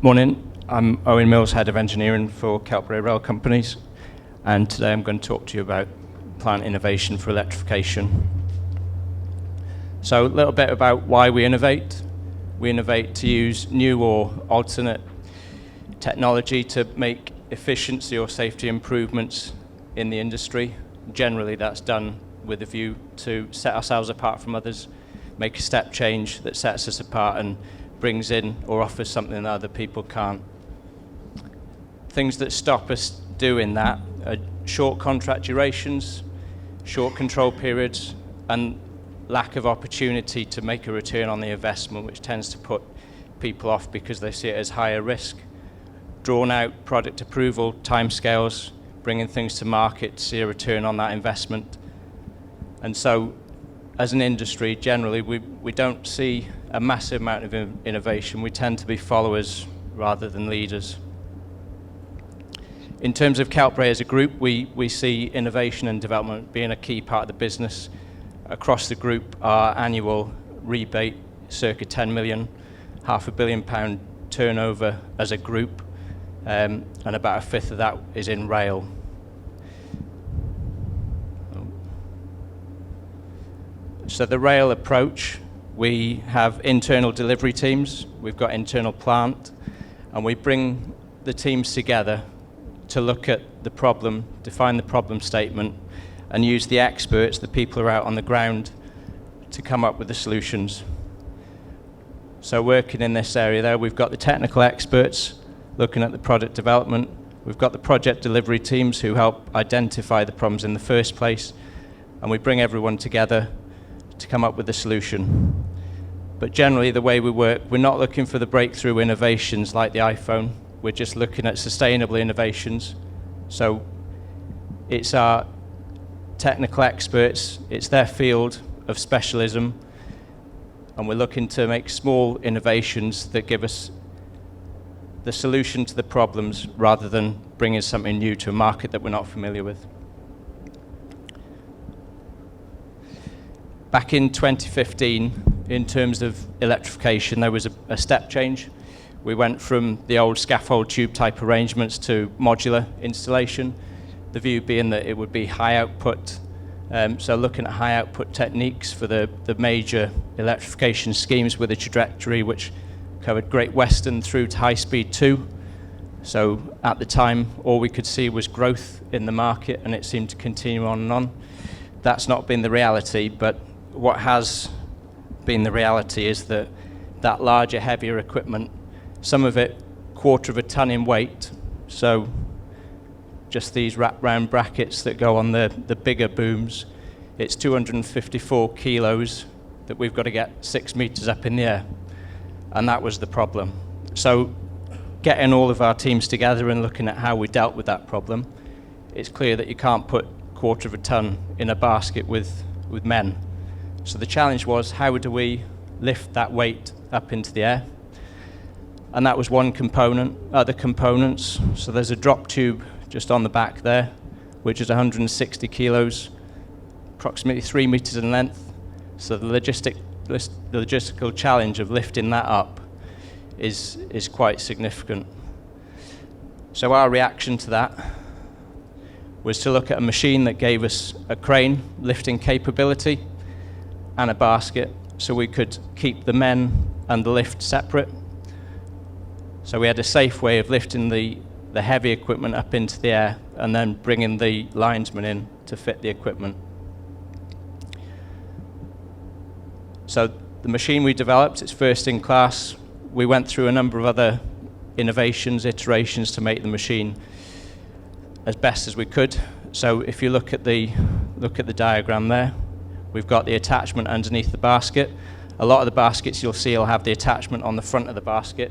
Morning, I'm Owen Mills, Head of Engineering for Keltbury Rail Companies, and today I'm going to talk to you about plant innovation for electrification. So a little bit about why we innovate. We innovate to use new or alternate technology to make efficiency or safety improvements in the industry. Generally that's done with a view to set ourselves apart from others, make a step change that sets us apart and brings in or offers something that other people can't. Things that stop us doing that are short contract durations, short control periods, and lack of opportunity to make a return on the investment, which tends to put people off because they see it as higher risk. Drawn out product approval, timescales, bringing things to market to see a return on that investment. And so as an industry, generally, we don't see a massive amount of innovation. We tend to be followers rather than leaders. In terms of Keltbury as a group, we see innovation and development being a key part of the business. Across the group, our annual rebate, circa 10 million, £500 million turnover as a group, and about a fifth of that is in rail. So the rail approach, we have internal delivery teams, we've got internal plant, and we bring the teams together to look at the problem, define the problem statement, and use the experts, the people who are out on the ground, to come up with the solutions. So working in this area there, we've got the technical experts looking at the product development, we've got the project delivery teams who help identify the problems in the first place, and we bring everyone together to come up with a solution. But generally the way we work, we're not looking for the breakthrough innovations like the iPhone, we're just looking at sustainable innovations. So it's our technical experts, it's their field of specialism, and we're looking to make small innovations that give us the solution to the problems rather than bringing something new to a market that we're not familiar with. Back in 2015, in terms of electrification, there was a step change. We went from the old scaffold tube type arrangements to modular installation, the view being that it would be high output. So looking at high output techniques for the major electrification schemes with a trajectory which covered Great Western through to High Speed 2. So at the time, all we could see was growth in the market, and it seemed to continue on and on. That's not been the reality, but what has been the reality is that larger, heavier equipment, some of it 1/4 of a ton in weight, so just these wrap round brackets that go on the bigger booms, it's 254 kilos that we've got to get 6 meters up in the air, and that was the problem. So getting all of our teams together and looking at how we dealt with that problem, it's clear that you can't put 1/4 of a ton in a basket with men. So the challenge was, how do we lift that weight up into the air? And that was one component. Other components, so there's a drop tube just on the back there, which is 160 kilos, approximately 3 meters in length. So the logistical challenge of lifting that up is quite significant. So our reaction to that was to look at a machine that gave us a crane lifting capability and a basket, so we could keep the men and the lift separate. So we had a safe way of lifting the heavy equipment up into the air and then bringing the linesman in to fit the equipment. So the machine we developed, it's first in class. We went through a number of other innovations, iterations to make the machine as best as we could. So if you look at the diagram there, we've got the attachment underneath the basket. A lot of the baskets you'll see will have the attachment on the front of the basket,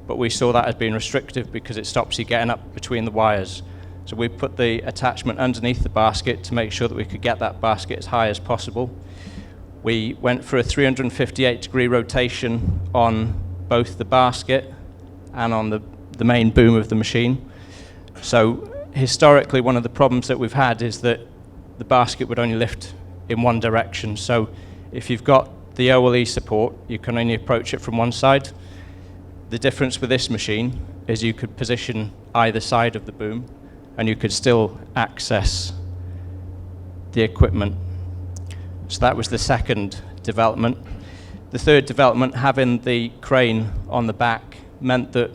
but we saw that as being restrictive because it stops you getting up between the wires. So we put the attachment underneath the basket to make sure that we could get that basket as high as possible. We went for a 358-degree rotation on both the basket and on the main boom of the machine. So historically, one of the problems that we've had is that the basket would only lift in one direction. So if you've got the OLE support, you can only approach it from one side. The difference with this machine is you could position either side of the boom and you could still access the equipment. So that was the second development. The third development, having the crane on the back, meant that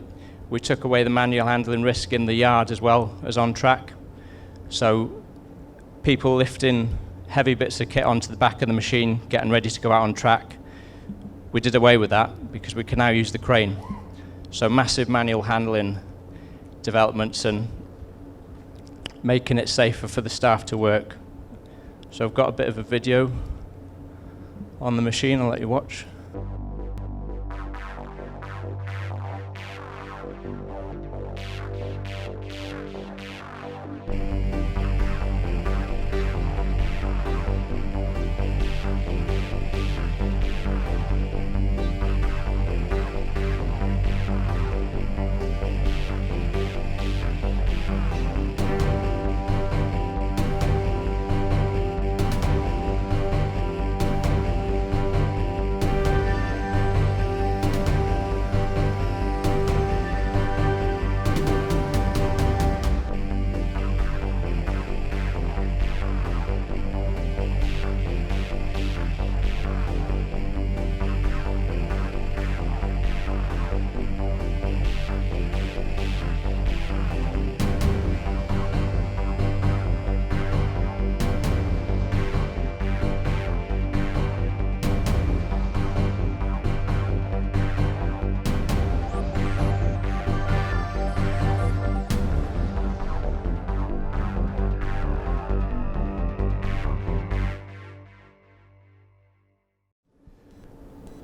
we took away the manual handling risk in the yard as well as on track. So people lifting heavy bits of kit onto the back of the machine, getting ready to go out on track, we did away with that because we can now use the crane. So massive manual handling developments and making it safer for the staff to work. So I've got a bit of a video on the machine, I'll let you watch.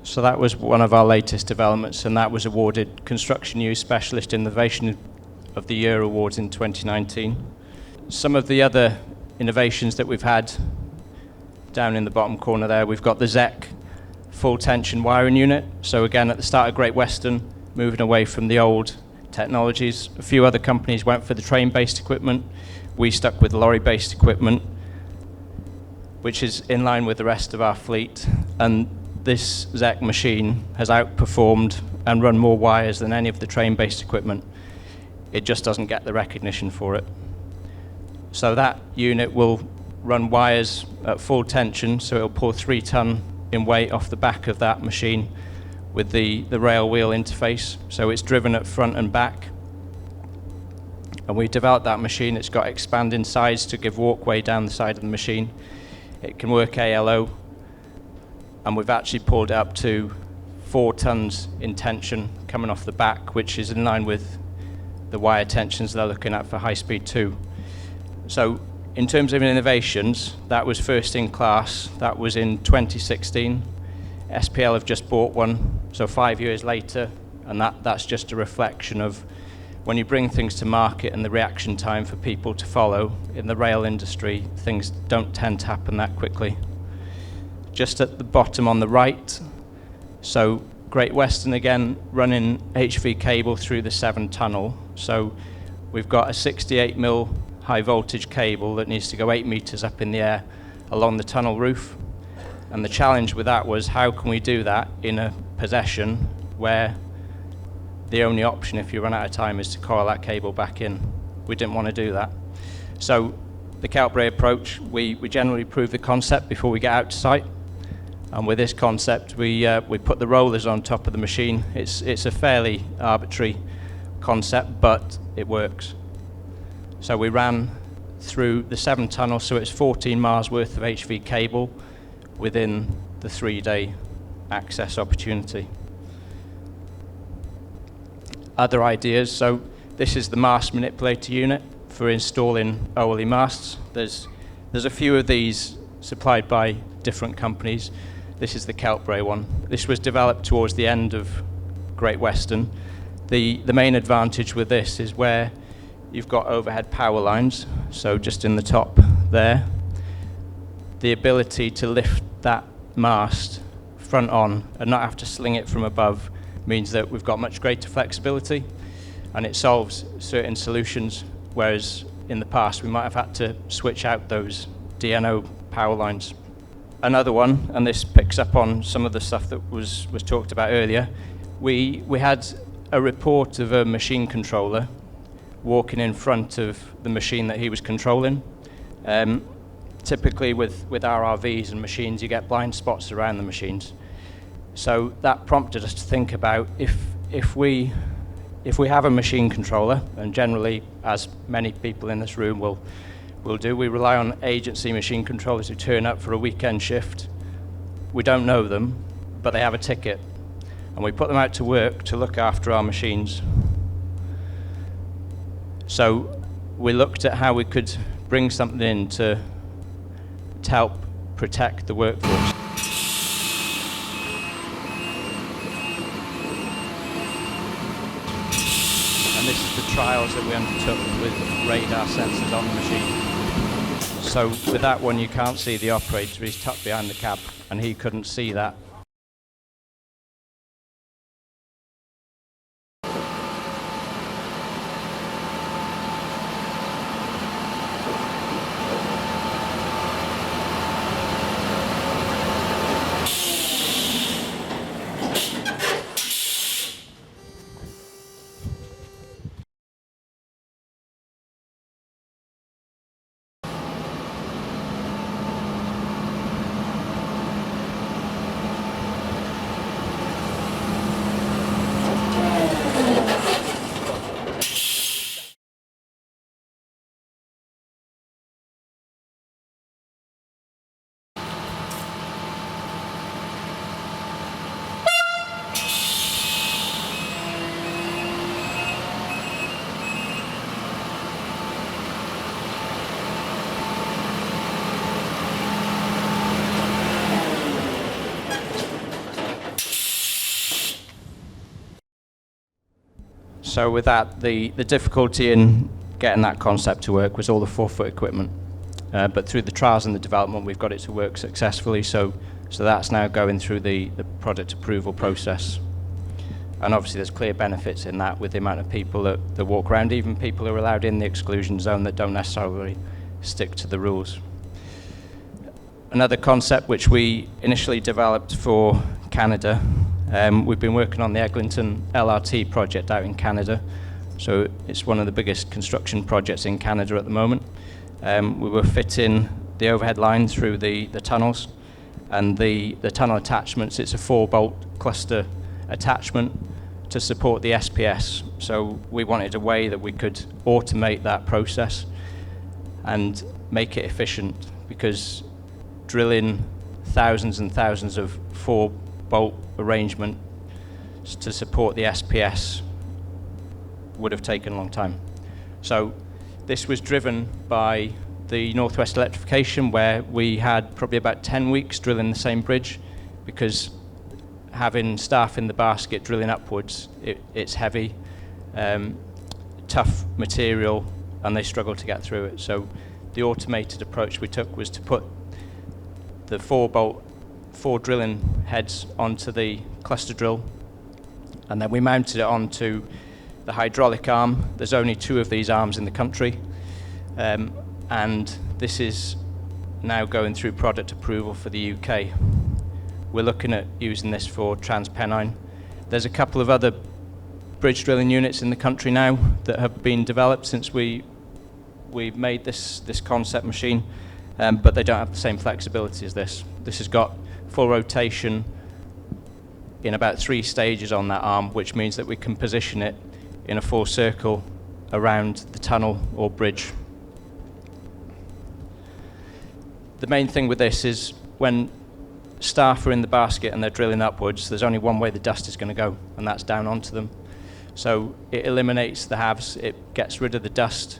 So that was one of our latest developments, and that was awarded Construction Use Specialist Innovation of the Year awards in 2019. Some of the other innovations that we've had down in the bottom corner there, we've got the ZEC full tension wiring unit. So again, at the start of Great Western, moving away from the old technologies. A few other companies went for the train-based equipment. We stuck with lorry-based equipment, which is in line with the rest of our fleet. And this ZEC machine has outperformed and run more wires than any of the train-based equipment. It just doesn't get the recognition for it. So that unit will run wires at full tension, so it'll pull 3 ton in weight off the back of that machine with the rail wheel interface. So it's driven at front and back. And we developed that machine. It's got expanding sides to give walkway down the side of the machine. It can work ALO. And we've actually pulled it up to 4 tons in tension coming off the back, which is in line with the wire tensions they're looking at for high speed 2. So in terms of innovations, that was first in class. That was in 2016. SPL have just bought one, so 5 years later, and that's just a reflection of when you bring things to market and the reaction time for people to follow. In the rail industry, things don't tend to happen that quickly. Just at the bottom on the right, so Great Western again running HV cable through the 7 tunnel. So we've got a 68 mil high voltage cable that needs to go 8 meters up in the air along the tunnel roof. And the challenge with that was, how can we do that in a possession where the only option if you run out of time is to coil that cable back in? We didn't want to do that. So the Keltbray approach, we generally prove the concept before we get out to site. And with this concept, we put the rollers on top of the machine. It's a fairly arbitrary concept, but it works. So we ran through the 7 tunnels, so it's 14 miles worth of HV cable within the 3-day access opportunity. Other ideas, so this is the mast manipulator unit for installing OLE masts. There's a few of these supplied by different companies. This is the Keltbray one. This was developed towards the end of Great Western. The main advantage with this is where you've got overhead power lines, so just in the top there, the ability to lift that mast front on and not have to sling it from above means that we've got much greater flexibility, and it solves certain solutions, whereas in the past we might have had to switch out those DNO power lines. Another one, and this picks up on some of the stuff that was talked about earlier, we had a report of a machine controller walking in front of the machine that he was controlling. Typically with RRVs and machines, you get blind spots around the machines. So that prompted us to think about if we have a machine controller, and generally, as many people in this room will do, we rely on agency machine controllers who turn up for a weekend shift. We don't know them, but they have a ticket, and we put them out to work to look after our machines. So we looked at how we could bring something in to help protect the workforce. And this is the trials that we undertook with radar sensors on the machine. So with that one, you can't see the operator. He's tucked behind the cab, and he couldn't see that. So with that, the difficulty in getting that concept to work was all the forefoot equipment. But through the trials and the development, we've got it to work successfully. So that's now going through the product approval process. And obviously there's clear benefits in that with the amount of people that walk around, even people who are allowed in the exclusion zone that don't necessarily stick to the rules. Another concept which we initially developed for Canada, we've been working on the Eglinton LRT project out in Canada. So it's one of the biggest construction projects in Canada at the moment. We were fitting the overhead line through the tunnels, and the tunnel attachments, it's a 4-bolt cluster attachment to support the SPS. So we wanted a way that we could automate that process and make it efficient, because drilling thousands and thousands of 4-bolt arrangement to support the SPS would have taken a long time. So this was driven by the Northwest Electrification, where we had probably about 10 weeks drilling the same bridge, because having staff in the basket drilling upwards, it's heavy, tough material, and they struggle to get through it. So the automated approach we took was to put the 4 drilling heads onto the cluster drill, and then we mounted it onto the hydraulic arm. There's only 2 of these arms in the country, and this is now going through product approval for the UK. We're looking at using this for Transpennine. There's a couple of other bridge drilling units in the country now that have been developed since we made this concept machine, but they don't have the same flexibility as this. This has got full rotation in about 3 stages on that arm, which means that we can position it in a full circle around the tunnel or bridge. The main thing with this is when staff are in the basket and they're drilling upwards, there's only one way the dust is going to go, and that's down onto them. So it eliminates the halves, it gets rid of the dust.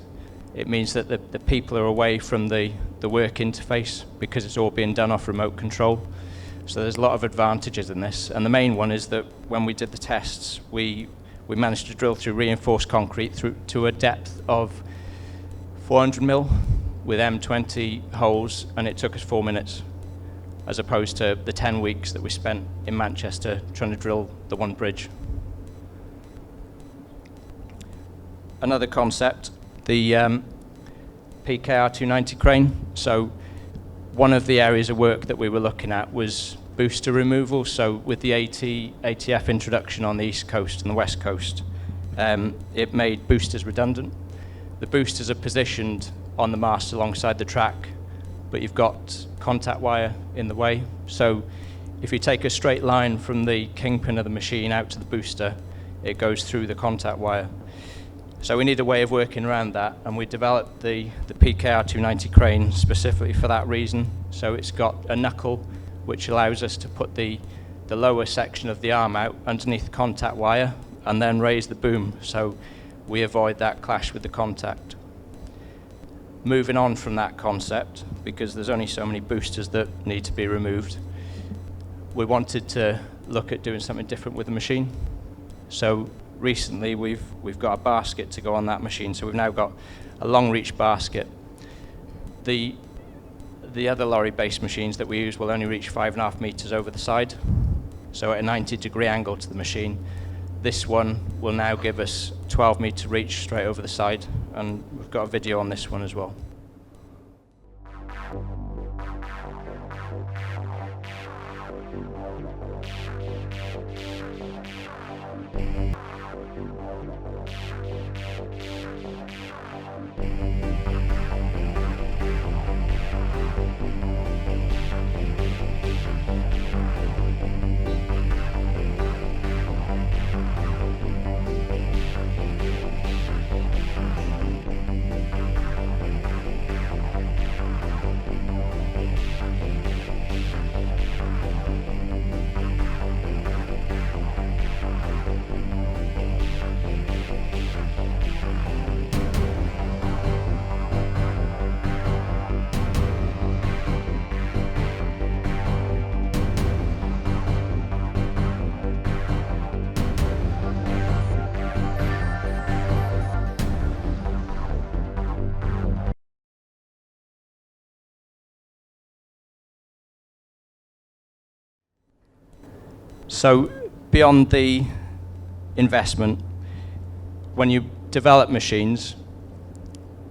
It means that the people are away from the work interface, because it's all being done off remote control. So there's a lot of advantages in this, and the main one is that when we did the tests, we managed to drill through reinforced concrete through to a depth of 400 mil with M20 holes, and it took us 4 minutes, as opposed to the 10 weeks that we spent in Manchester trying to drill the one bridge. Another concept, the PKR 290 crane. So one of the areas of work that we were looking at was booster removal. So with the ATF introduction on the East Coast and the West Coast, it made boosters redundant. The boosters are positioned on the mast alongside the track, but you've got contact wire in the way. So if you take a straight line from the kingpin of the machine out to the booster, it goes through the contact wire. So we need a way of working around that, and we developed the PKR 290 crane specifically for that reason. So it's got a knuckle which allows us to put the lower section of the arm out underneath the contact wire and then raise the boom, so we avoid that clash with the contact. Moving on from that concept, because there's only so many boosters that need to be removed, we wanted to look at doing something different with the machine. So recently we've got a basket to go on that machine, so we've now got a long reach basket. The other lorry-based machines that we use will only reach 5.5 meters over the side, so at a 90-degree angle to the machine. This one will now give us 12-meter reach straight over the side, and we've got a video on this one as well. So beyond the investment, when you develop machines,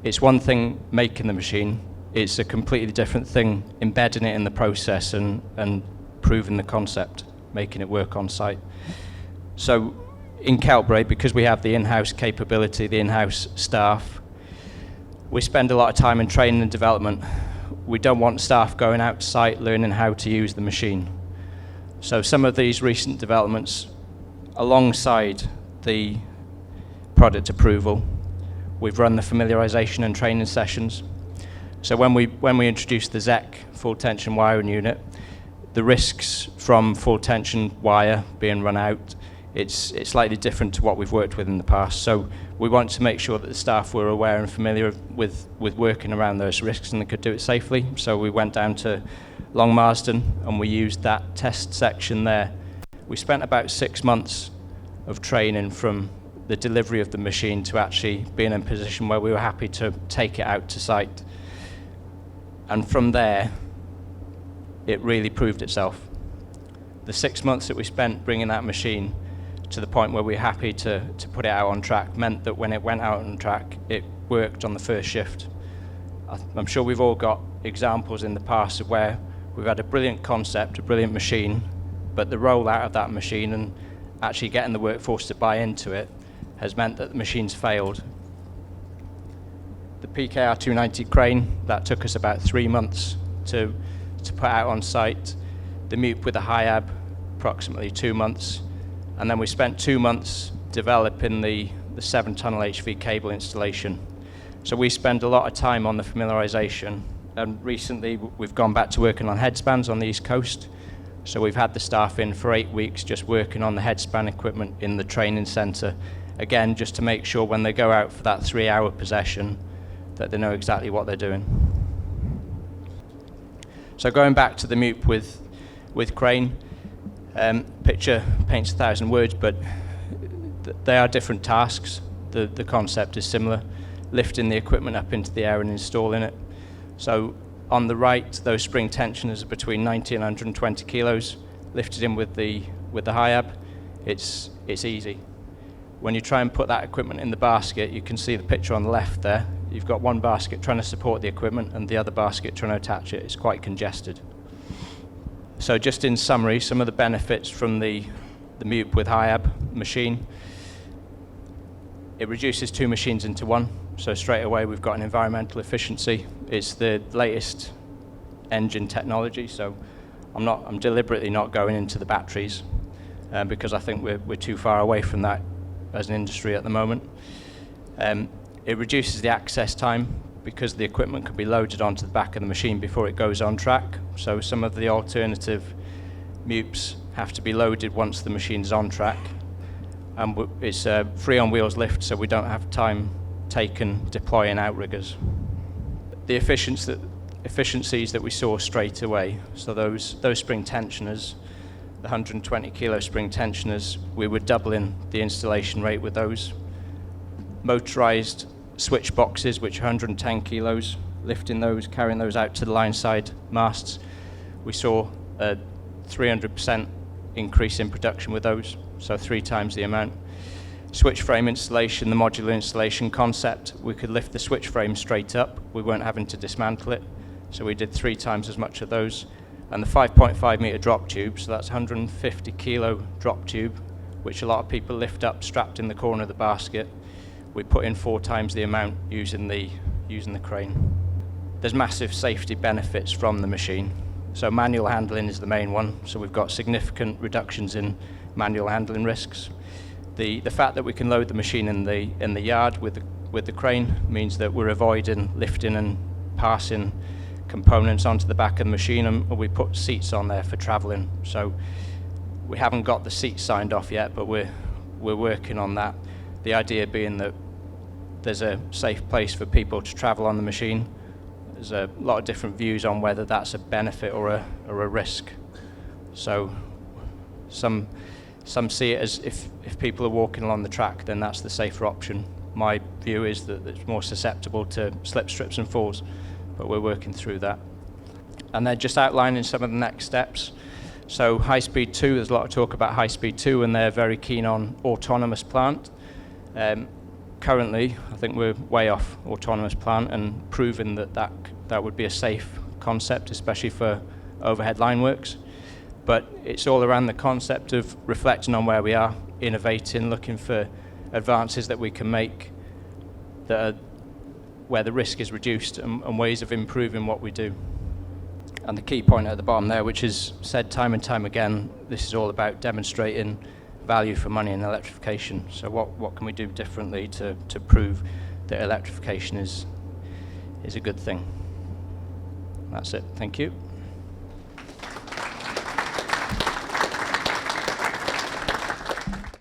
it's one thing making the machine, it's a completely different thing embedding it in the process and proving the concept, making it work on site. So in Keltbray, because we have the in-house capability, the in-house staff, we spend a lot of time in training and development. We don't want staff going out to site learning how to use the machine. So some of these recent developments, alongside the product approval, we've run the familiarization and training sessions. So when we introduced the ZEC full tension wiring unit, the risks from full tension wire being run out, it's slightly different to what we've worked with in the past. So we want to make sure that the staff were aware and familiar with working around those risks and they could do it safely. So we went down to Long Marsden and we used that test section there. We spent about 6 months of training from the delivery of the machine to actually being in a position where we were happy to take it out to site. And from there, it really proved itself. The 6 months that we spent bringing that machine to the point where we were happy to put it out on track meant that when it went out on track, it worked on the first shift. I'm sure we've all got examples in the past of where we've had a brilliant concept, a brilliant machine, but the rollout of that machine and actually getting the workforce to buy into it has meant that the machine's failed. The PKR 290 crane, that took us about 3 months to put out on site. The MUP with the HIAB, approximately 2 months. And then we spent 2 months developing the 7-tunnel HV cable installation. So we spend a lot of time on the familiarization. And recently we've gone back to working on headspans on the East Coast. So we've had the staff in for 8 weeks just working on the headspan equipment in the training centre. Again, just to make sure when they go out for that 3-hour possession that they know exactly what they're doing. So going back to the MUP with crane, picture paints 1,000 words, but they are different tasks. The concept is similar, lifting the equipment up into the air and installing it. So on the right, those spring tensioners are between 90 and 120 kilos, lifted in with the HIAB. It's easy. When you try and put that equipment in the basket, you can see the picture on the left there. You've got one basket trying to support the equipment and the other basket trying to attach it. It's quite congested. So just in summary, some of the benefits from the MUP with HIAB machine. It reduces 2 machines into one, so straight away we've got an environmental efficiency. It's the latest engine technology, so I'm deliberately not going into the batteries because I think we're too far away from that as an industry at the moment. It reduces the access time because the equipment can be loaded onto the back of the machine before it goes on track. So some of the alternative MUPs have to be loaded once the machine's on track. And it's a free on wheels lift, so we don't have time taken deploying outriggers. The efficiencies that we saw straight away, so those spring tensioners, the 120 kilo spring tensioners, we were doubling the installation rate with those. Motorized switch boxes, which are 110 kilos, lifting those, carrying those out to the line side masts. We saw a 300% increase in production with those, so 3 times the amount. Switch frame installation, the modular installation concept, we could lift the switch frame straight up. We weren't having to dismantle it, so we did 3 times as much of those. And the 5.5 meter drop tube, so that's 150 kilo drop tube, which a lot of people lift up strapped in the corner of the basket. We put in 4 times the amount using the crane. There's massive safety benefits from the machine. So manual handling is the main one. So we've got significant reductions in manual handling risks. The fact that we can load the machine in the yard with the crane means that we're avoiding lifting and passing components onto the back of the machine, and we put seats on there for traveling. So we haven't got the seats signed off yet, but we're working on that. The idea being that there's a safe place for people to travel on the machine. There's a lot of different views on whether that's a benefit or a risk. So some see it as if people are walking along the track, then that's the safer option. My view is that it's more susceptible to slip, strips and falls, but we're working through that. And they're just outlining some of the next steps. So High Speed 2, there's a lot of talk about High Speed 2, and they're very keen on autonomous plant. Currently, I think we're way off autonomous plant and proving that would be a safe concept, especially for overhead line works. But it's all around the concept of reflecting on where we are, innovating, looking for advances that we can make that are where the risk is reduced, and ways of improving what we do. And the key point at the bottom there, which is said time and time again, this is all about demonstrating value for money in electrification. So what can we do differently to prove that electrification is a good thing? That's it. Thank you.